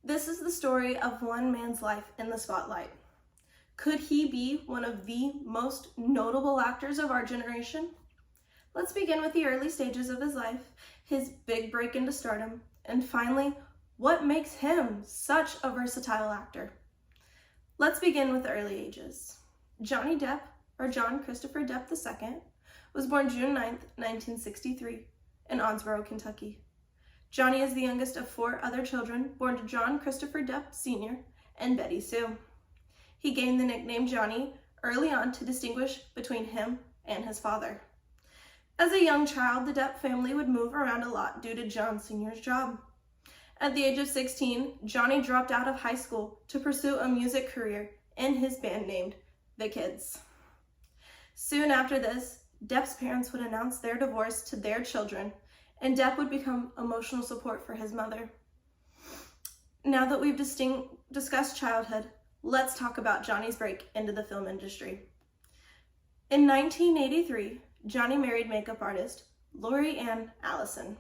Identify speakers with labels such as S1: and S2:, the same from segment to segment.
S1: This is the story of one man's life in the spotlight. Could he be one of the most notable actors of our generation? Let's begin with the early stages of his life, his big break into stardom, and finally, what makes him such a versatile actor. Let's begin with the early ages. Johnny Depp, or John Christopher Depp II, was born June 9th, 1963, in Onsboro, Kentucky. Johnny is the youngest of 4 other children born to John Christopher Depp Sr. and Betty Sue. He gained the nickname Johnny early on to distinguish between him and his father. As a young child, the Depp family would move around a lot due to John Sr.'s job. At the age of 16, Johnny dropped out of high school to pursue a music career in his band named The Kids. Soon after this, Depp's parents would announce their divorce to their children, and Depp would become emotional support for his mother. Now that we've discussed childhood, let's talk about Johnny's break into the film industry. In 1983, Johnny married makeup artist Lori Ann Allison,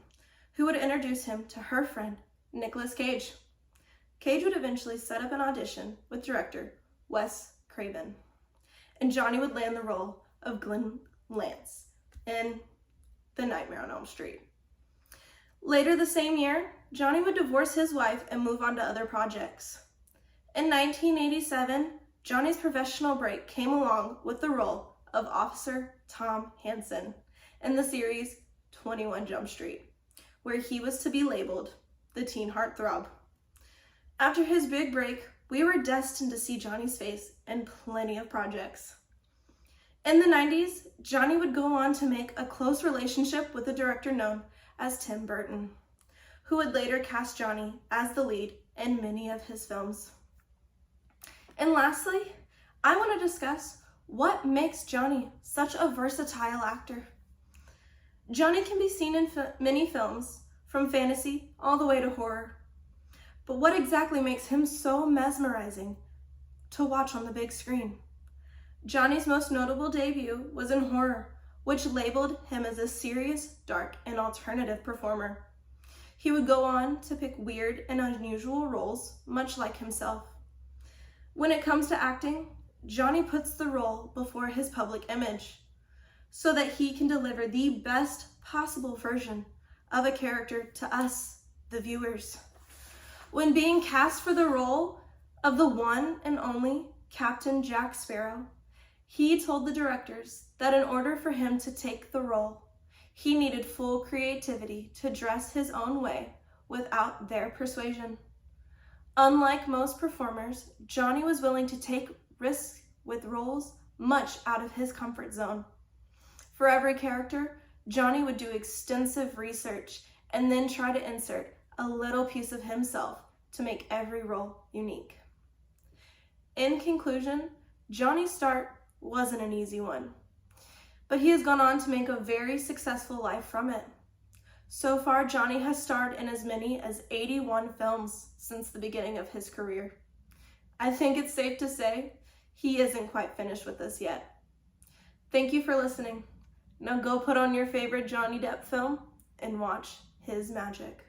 S1: who would introduce him to her friend Nicolas Cage. Cage would eventually set up an audition with director Wes Craven, and Johnny would land the role of Glenn Lance in The Nightmare on Elm Street. Later the same year, Johnny would divorce his wife and move on to other projects. In 1987, Johnny's professional break came along with the role of Officer Tom Hansen in the series 21 Jump Street, where he was to be labeled the teen heartthrob. After his big break, we were destined to see Johnny's face in plenty of projects. In the 90s, Johnny would go on to make a close relationship with a director known as Tim Burton, who would later cast Johnny as the lead in many of his films. And lastly, I want to discuss what makes Johnny such a versatile actor. Johnny can be seen in many films, from fantasy all the way to horror. But what exactly makes him so mesmerizing to watch on the big screen? Johnny's most notable debut was in horror, which labeled him as a serious, dark, and alternative performer. He would go on to pick weird and unusual roles, much like himself. When it comes to acting, Johnny puts the role before his public image so that he can deliver the best possible version of a character to us, the viewers. When being cast for the role of the one and only Captain Jack Sparrow, he told the directors that in order for him to take the role, he needed full creativity to dress his own way without their persuasion. Unlike most performers, Johnny was willing to take risks with roles much out of his comfort zone. For every character, Johnny would do extensive research and then try to insert a little piece of himself to make every role unique. In conclusion, Johnny's start wasn't an easy one, but he has gone on to make a very successful life from it. So far, Johnny has starred in as many as 81 films since the beginning of his career. I think it's safe to say he isn't quite finished with us yet. Thank you for listening. Now go put on your favorite Johnny Depp film and watch his magic.